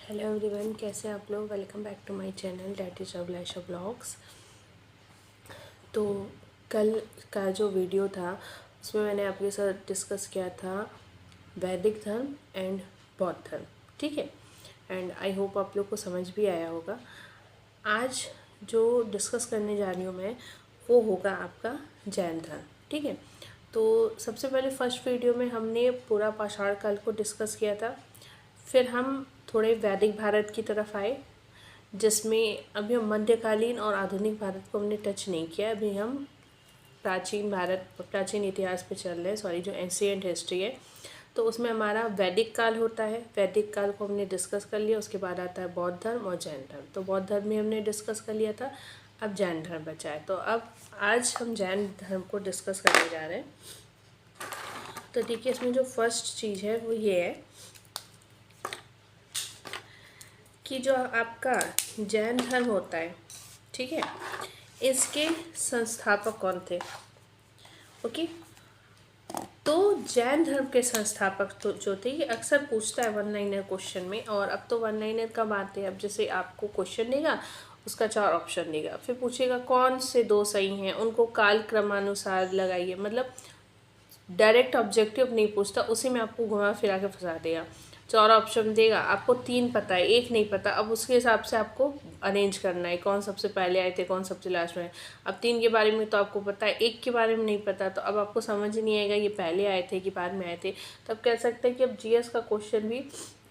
Hello everyone, कैसे हैं आप लोग। Welcome back to my channel that is Abhilasha blogs. तो कल का जो वीडियो था उसमें मैंने आपके साथ डिस्कस किया था वैदिक धर्म एंड बौद्ध धर्म, ठीक है। एंड आई होप आप लोग को समझ भी आया होगा। आज जो डिस्कस करने जा रही हूँ मैं वो होगा आपका जैन धर्म, ठीक है। तो सबसे पहले फर्स्ट वीडियो में हमने पूरा पाषाण काल को डिस्कस किया था। फिर हम थोड़े वैदिक भारत की तरफ आए, जिसमें अभी हम मध्यकालीन और आधुनिक भारत को हमने टच नहीं किया। अभी हम प्राचीन इतिहास पे चल रहे हैं, सॉरी, जो एंशिएंट हिस्ट्री है। तो उसमें हमारा वैदिक काल होता है। वैदिक काल को हमने डिस्कस कर लिया। उसके बाद आता है बौद्ध धर्म और जैन धर्म। तो बौद्ध धर्म में हमने डिस्कस कर लिया था, अब जैन धर्म बचा है। तो अब आज हम जैन धर्म को डिस्कस करने जा रहे हैं। तो देखिए, इसमें जो फर्स्ट चीज़ है वो ये है कि जो आपका जैन धर्म होता है, ठीक है, इसके संस्थापक कौन थे। ओके, तो जैन धर्म के संस्थापक तो जो थे, ये अक्सर पूछता है वन लाइनर क्वेश्चन में। और अब तो वन लाइनर कब आते हैं, अब जैसे आपको क्वेश्चन देगा, उसका 4 ऑप्शन देगा, फिर पूछेगा कौन से 2 सही हैं, उनको काल क्रमानुसार लगाइए। मतलब डायरेक्ट ऑब्जेक्टिव नहीं पूछता, उसी में आपको घुमा फिरा के फंसा देगा। 4 ऑप्शन देगा, आपको 3 पता है, 1 नहीं पता। अब उसके हिसाब से आपको अरेंज करना है, कौन सबसे पहले आए थे, कौन सबसे लास्ट में है। अब 3 के बारे में तो आपको पता है, 1 के बारे में नहीं पता, तो अब आपको समझ नहीं आएगा ये पहले आए थे कि बाद में आए थे। तो अब कह सकते हैं कि अब जीएस का क्वेश्चन भी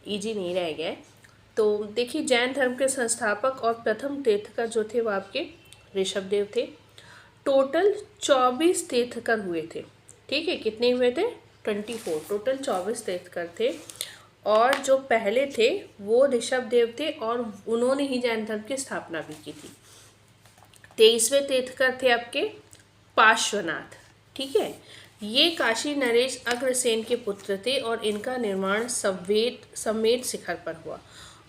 ईजी नहीं रह गया है। तो देखिए, जैन धर्म के संस्थापक और प्रथम तीर्थकर जो थे वो आपके ऋषभदेव थे। टोटल 24 तीर्थकर हुए थे, ठीक है। कितने हुए थे? 24। टोटल 24 तीर्थकर थे। और जो पहले थे वो ऋषभदेव थे, और उन्होंने ही जैन धर्म की स्थापना भी की थी। 23वें तीर्थकर थे आपके पार्श्वनाथ, ठीक है। ये काशी नरेश अग्रसेन के पुत्र थे, और इनका निर्माण समेत शिखर पर हुआ।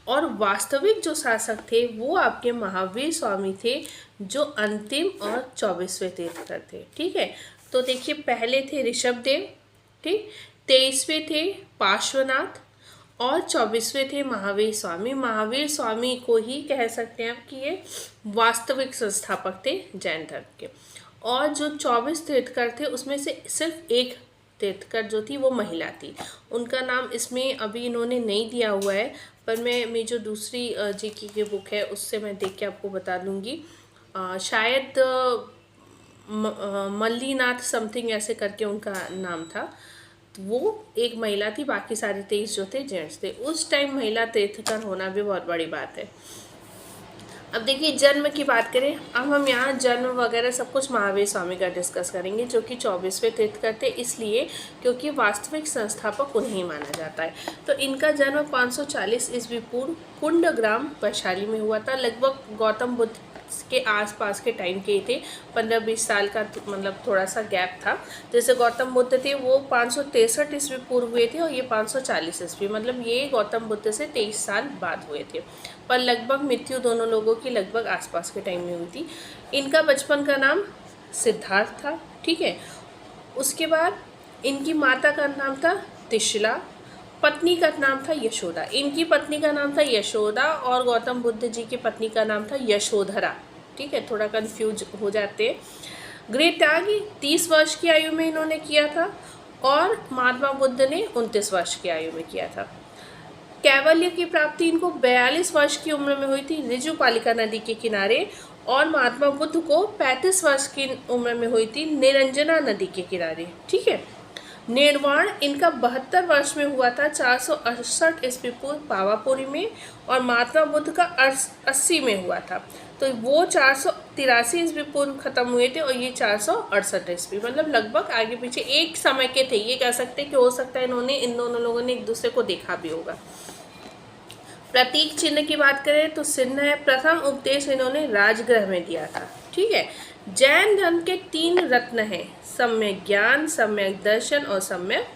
और वास्तविक जो शासक थे वो आपके महावीर स्वामी थे, जो अंतिम और 24वें तीर्थकर थे, ठीक है। तो देखिए, पहले थे ऋषभदेव, ठीक, 23वें थे पार्श्वनाथ, और 24वें थे महावीर स्वामी। महावीर स्वामी को ही कह सकते हैं आप कि ये वास्तविक संस्थापक थे जैन धर्म के। और जो 24 तीर्थकर थे उसमें से सिर्फ एक तीर्थकर जो थी वो महिला थी। उनका नाम इसमें अभी इन्होंने नहीं दिया हुआ है, पर मैं मेरी जो दूसरी जीके की बुक है उससे मैं देख के आपको बता दूंगी। शायद मल्लीनाथ समथिंग ऐसे करके उनका नाम था। वो एक महिला थी, बाकी सारे 23 जो थे जेंट्स थे। उस टाइम महिला तीर्थकर होना भी बहुत बड़ी बात है। अब देखिए, जन्म की बात करें, अब हम यहाँ जन्म वगैरह सब कुछ महावीर स्वामी का डिस्कस करेंगे, जो कि 24वें तीर्थकर थे, इसलिए क्योंकि वास्तविक संस्थापक उन्हें माना जाता है। तो इनका जन्म 540 ईस्वी पूर्व कुंडग्राम वैशाली में हुआ था। लगभग गौतम बुद्ध के आसपास के टाइम के ही थे। 15-20 साल का मतलब थोड़ा सा गैप था। जैसे गौतम बुद्ध थे वो 563 ईस्वी पूर्व हुए थे, और ये 540 ईस्वी, मतलब ये गौतम बुद्ध से 23 साल बाद हुए थे। पर लगभग मृत्यु दोनों लोगों की लगभग आसपास के टाइम में हुई थी। इनका बचपन का नाम सिद्धार्थ था, ठीक है। उसके बाद इनकी माता का नाम था त्रिशला, पत्नी का नाम था यशोदा। इनकी पत्नी का नाम था यशोदा, और गौतम बुद्ध जी की पत्नी का नाम था यशोधरा, ठीक है। थोड़ा कंफ्यूज हो जाते हैं। गृह त्याग 30 वर्ष की आयु में इन्होंने किया था, और महात्मा बुद्ध ने 29 वर्ष की आयु में किया था। कैवल्य की प्राप्ति इनको 42 वर्ष की उम्र में हुई थी, ऋजुपालिका नदी के किनारे। और महात्मा बुद्ध को 35 वर्ष की उम्र में हुई थी, निरंजना नदी के किनारे, ठीक है। निर्वाण इनका 72 वर्ष में हुआ था, 468 ईस्वी पूर्व पावापुरी में। और महात्मा बुद्ध का 80 में हुआ था। तो वो 483 ईस्वी पूर्व खत्म हुए थे, और ये 468 ईस्वी, मतलब लगभग आगे पीछे एक समय के थे। ये कह सकते हैं कि हो सकता है इन दोनों लोगों ने एक दूसरे को देखा भी होगा। प्रतीक चिन्ह की बात करें तो चिन्ह है। प्रथम उपदेश इन्होंने राजगृह में दिया था, ठीक है। जैन धर्म के 3 रत्न हैं, सम्यक ज्ञान, सम्यक दर्शन और सम्यक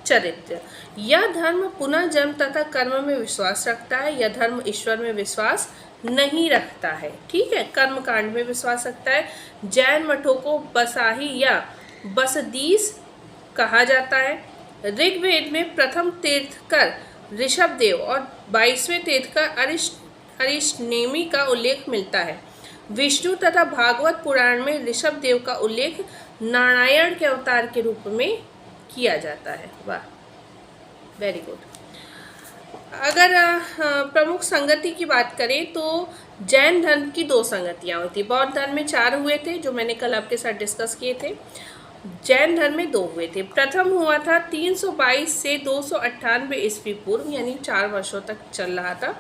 चरित्र। यह धर्म पुनः जन्म तथा कर्म में विश्वास रखता है। यह धर्म ईश्वर में विश्वास नहीं रखता है, ठीक है। कर्म कांड में विश्वास रखता है। जैन मठों को बसाही या बसदीस कहा जाता है। ऋग्वेद में प्रथम तीर्थकर ऋषभदेव और 22वें तीर्थकर अरिष्टनेमि का उल्लेख मिलता है। विष्णु तथा भागवत पुराण में ऋषभदेव का उल्लेख नारायण के अवतार के रूप में किया जाता है। वाह, वेरी गुड। अगर प्रमुख संगति की बात करें तो जैन धर्म की 2 संगतियाँ हुई थी। बौद्ध धर्म में 4 हुए थे, जो मैंने कल आपके साथ डिस्कस किए थे। जैन धर्म में 2 हुए थे। प्रथम हुआ था 322 से 298 ईस्वी पूर्व, यानी 4 वर्षों तक चल रहा था।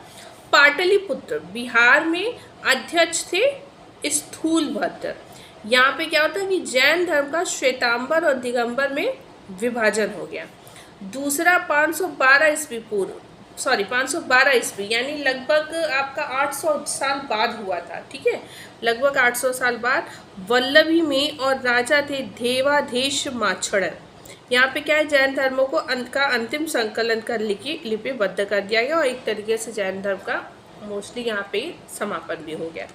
पाटलिपुत्र बिहार में अध्यक्ष थे स्थूलभद्र। यहाँ पे क्या होता है कि जैन धर्म का श्वेतांबर और दिगंबर में विभाजन हो गया। दूसरा 512 ईस्वी पूर्व, 512 ईस्वी, यानी लगभग आपका 800 साल बाद हुआ था। ठीक है, लगभग 800 साल बाद वल्लभी में, और राजा थे देवाधीश माछड़न। यहाँ पे क्या है, जैन धर्मों को का अंतिम संकलन कर लिपिबद्ध कर दिया गया, और एक तरीके से जैन धर्म का मोस्टली यहाँ पे समापन भी हो गया।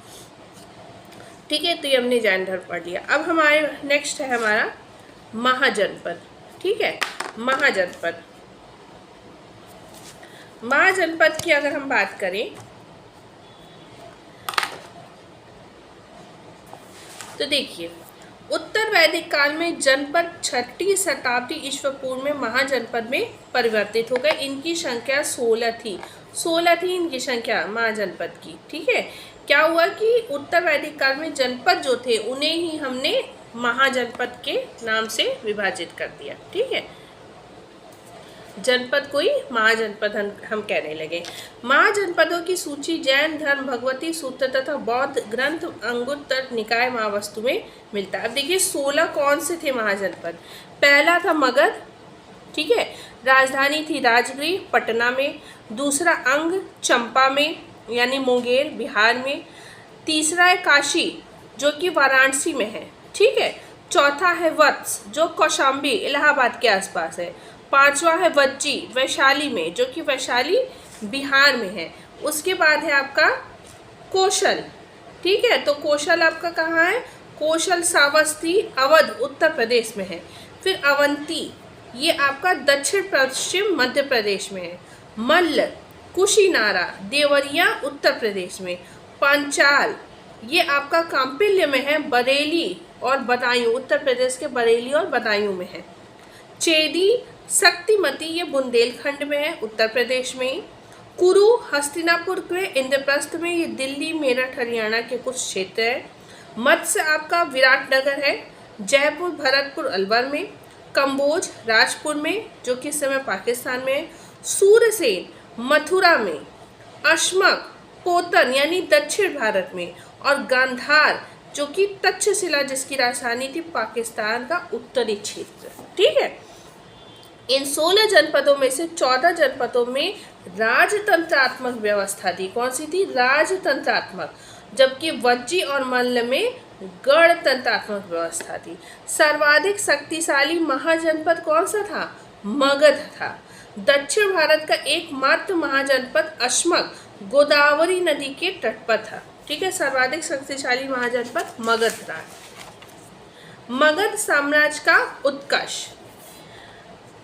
ठीक है, तो ये हमने जैन धर्म पढ़ लिया। अब हमारे नेक्स्ट है हमारा महाजनपद। ठीक है, महाजनपद की अगर हम बात करें तो देखिए, उत्तर वैदिक काल में जनपद 6ठी शताब्दी ईस्वी पूर्व में महाजनपद में परिवर्तित हो गए। इनकी संख्या 16 थी। 16 थी इनकी संख्या महाजनपद की। ठीक है, क्या हुआ कि उत्तर वैदिक काल में जनपद जो थे उन्हें ही हमने महाजनपद के नाम से विभाजित कर दिया। ठीक है, जनपद को ही महाजनपद हम कहने लगे। महाजनपदों की सूची जैन धर्म भगवती सूत्र तथा बौद्ध ग्रंथ अंगुत्तर निकाय महावस्तु में मिलता है। अब देखिए 16 कौन से थे महाजनपद। पहला था मगध, ठीक है, राजधानी थी राजगृह पटना में। दूसरा अंग चंपा में, यानी मुंगेर बिहार में। तीसरा है काशी, जो कि वाराणसी में है। ठीक है, चौथा है वत्स, जो कौशाम्बी इलाहाबाद के आसपास है। 5वां है वज्जी, वैशाली में, जो कि वैशाली बिहार में है। उसके बाद है आपका कौशल। ठीक है, तो कौशल आपका कहाँ है, कौशल सावस्ती अवध उत्तर प्रदेश में है। फिर अवंती, ये आपका दक्षिण पश्चिम मध्य प्रदेश में है। मल्ल, कुशीनारा, देवरिया उत्तर प्रदेश में। पांचाल, ये आपका कांपिल्य में है, बरेली और बदायूं, उत्तर प्रदेश के बरेली और बदायूं में है। चेदी, शक्तिमती, ये बुंदेलखंड में है, उत्तर प्रदेश में। कुरु, हस्तिनापुर के इंद्रप्रस्थ में, ये दिल्ली मेरठ हरियाणा के कुछ क्षेत्र है। मत्स्य आपका विराटनगर है। जयपुर भरतपुर अलवर में। कंबोज राजपुर में, जो कि इस समय पाकिस्तान में है। सूरसेन मथुरा में। अश्मक पोतन, यानी दक्षिण भारत में। और गांधार, जो कि तक्षशिला जिसकी राजधानी थी पाकिस्तान का उत्तरी क्षेत्र। ठीक है, इन 16 जनपदों में से 14 जनपदों में राजतंत्रात्मक व्यवस्था थी। कौन सी थी, राजतंत्रात्मक, जबकि वज्जी और मल्ल में गणतंत्रात्मक व्यवस्था थी। सर्वाधिक शक्तिशाली महाजनपद कौन सा था, मगध था। दक्षिण भारत का एकमात्र महाजनपद अश्मक गोदावरी नदी के तट पर था। ठीक है, सर्वाधिक शक्तिशाली महाजनपद मगध था। मगध साम्राज्य का उत्कर्ष,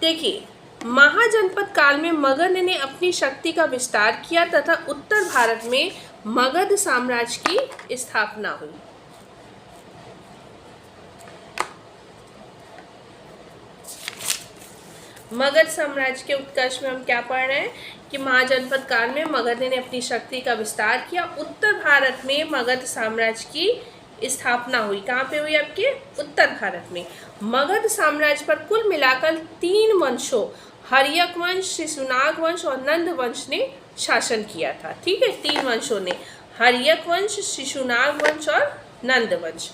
देखिए महाजनपद काल में मगध ने अपनी शक्ति का विस्तार किया तथा उत्तर भारत में मगध साम्राज्य की स्थापना हुई। मगध साम्राज्य के उत्कर्ष में हम क्या पढ़ रहे हैं कि महाजनपद काल में मगध ने अपनी शक्ति का विस्तार किया। उत्तर भारत में मगध साम्राज्य की स्थापना हुई। कहाँ पे हुई, आपके उत्तर भारत में। मगध साम्राज्य पर कुल मिलाकर 3 वंशों हर्यक वंश, शिशुनाग वंश और नंद वंश ने शासन किया था। ठीक है, 3 वंशों ने, हर्यक वंश, शिशुनाग वंश और नंद वंश।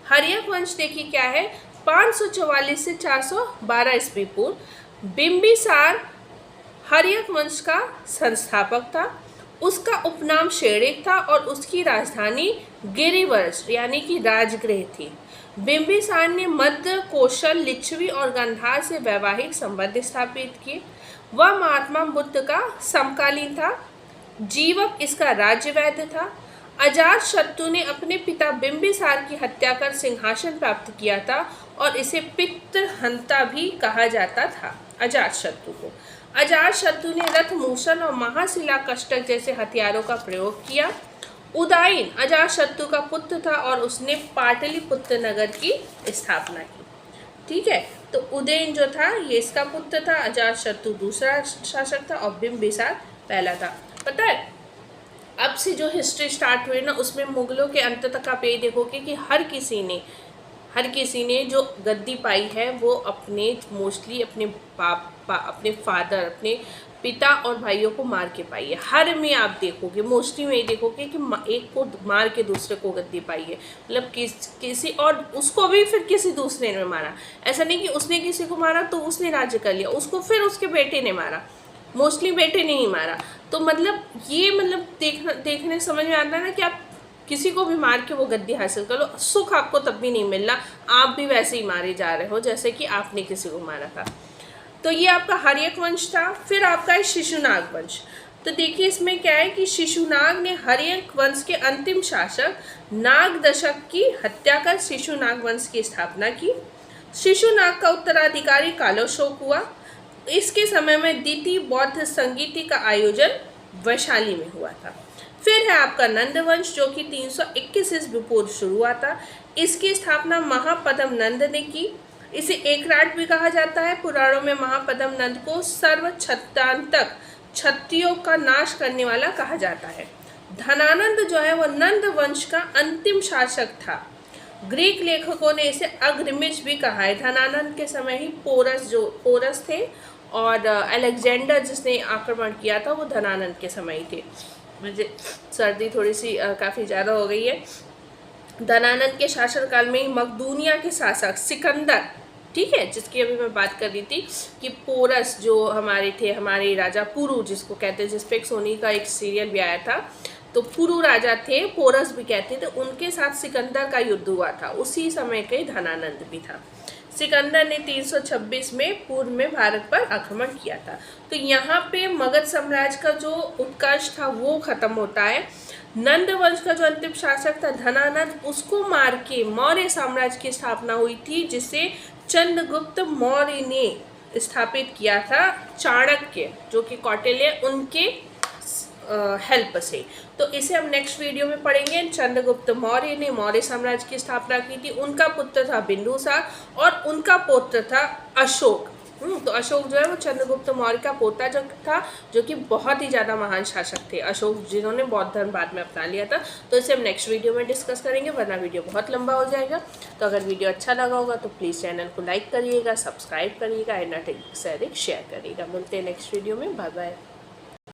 हर्यक वंश देखिए क्या है, 544 से 412 ईस्वी पूर्व। बिंबिसार हर्यक वंश का संस्थापक था। उसका उपनाम शेड़िक था और उसकी राजधानी गिरिवर्ष यानी कि राजगृह थी। बिंबिसार ने मध्य, कौशल, लिच्छवी और गांधार से वैवाहिक संबंध स्थापित किए। वह महात्मा बुद्ध का समकालीन था। जीवक इसका राज्य वैद्य था। अजातशत्रु ने अपने पिता बिंबिसार की हत्या कर सिंहासन प्राप्त किया था और इसे पितृहंता भी कहा जाता था अजातशत्रु को। अजातशत्रु ने रथ मूषण और महाशिला कष्टक जैसे हथियारों का प्रयोग किया। उदयन अजातशत्रु का पुत्र था और उसने पाटलिपुत्र नगर की स्थापना की। ठीक है, तो उदयन जो था ये इसका पुत्र था, अजातशत्रु दूसरा शासक था और बिंबिसार पहला था। पता है अब से जो हिस्ट्री स्टार्ट हुई ना उसमें मुगलों के अंत तक आप यही देखोगे कि हर किसी ने जो गद्दी पाई है वो अपने मोस्टली अपने अपने फादर, अपने पिता और भाइयों को मार के पाई है। हर में आप देखोगे मोस्टली में ये देखोगे कि एक को मार के दूसरे को गद्दी पाई है, मतलब किसी और उसको भी फिर किसी दूसरे ने मारा। ऐसा नहीं कि उसने किसी को मारा तो उसने राज्य कर लिया, उसको फिर उसके बेटे ने मारा, मोस्टली बेटे ने ही मारा। तो मतलब ये देखने समझ में आता है ना कि आप किसी को भी मार के वो गद्दी हासिल कर लो, सुख आपको तब भी नहीं मिल रहा, आप भी वैसे ही मारे जा रहे हो जैसे कि आपने किसी को मारा था। तो ये आपका हर्यक वंश था। फिर आपका है शिशुनाग वंश। तो देखिए इसमें क्या है कि शिशुनाग ने हर्यक वंश के अंतिम शासक नागदशक की हत्या कर शिशुनाग वंश की स्थापना की। शिशुनाग का उत्तराधिकारी कालोशोक हुआ। इसके समय में द्वितीय बौद्ध संगीति का आयोजन वैशाली में हुआ था। फिर है आपका नंद वंश जो कि 321 ईस्वी पूर्व शुरू हुआ था। इसकी स्थापना महापद्म नंद ने की। इसे एकराट भी कहा जाता है। पुराणों में महापद्म नंद को सर्व छत्रांतक क्षत्रियों का नाश करने वाला कहा जाता है। धनानंद जो है वो नंद वंश का अंतिम शासक था। ग्रीक लेखकों ने इसे अग्रमिच भी कहा है। धनानंद के समय ही पोरस थे और अलेक्जेंडर जिसने आक्रमण किया था वो धनानंद के समय ही थे। मुझे सर्दी थोड़ी सी काफ़ी ज़्यादा हो गई है। धनानंद के शासनकाल में ही मकदूनिया के शासक सिकंदर, ठीक है, जिसकी अभी मैं बात कर रही थी कि पोरस जो हमारे राजा पुरु जिसको कहते हैं, जिस पे सोनी का एक सीरियल भी आया था, तो पुरु राजा थे, पोरस भी कहते थे, उनके साथ सिकंदर का युद्ध हुआ था। उसी समय के धनानंद भी था। सिकंदर ने 326 में पूर्व में भारत पर आक्रमण किया था। तो यहाँ पे मगध साम्राज्य का जो उत्कर्ष था वो खत्म होता है। नंद वंश का जो अंतिम शासक था धनानंद, उसको मार के मौर्य साम्राज्य की स्थापना हुई थी, जिसे चंद्रगुप्त मौर्य ने स्थापित किया था, चाणक्य जो कि कौटिल्य उनके हेल्प से। तो इसे हम नेक्स्ट वीडियो में पढ़ेंगे। चंद्रगुप्त मौर्य ने मौर्य साम्राज्य की स्थापना की थी। उनका पुत्र था बिंदुसार और उनका पौत्र था अशोक। तो अशोक जो है वो चंद्रगुप्त मौर्य का पोता जो था, जो कि बहुत ही ज़्यादा महान शासक थे अशोक, जिन्होंने बौद्ध धर्म बाद में अपना लिया था। तो इसे हम नेक्स्ट वीडियो में डिस्कस करेंगे, वरना वीडियो बहुत लंबा हो जाएगा। तो अगर वीडियो अच्छा लगा होगा तो प्लीज़ चैनल को लाइक करिएगा, सब्सक्राइब करिएगा, एंड अधिक से अधिक शेयर करिएगा। मिलते हैं नेक्स्ट वीडियो में। Bye bye.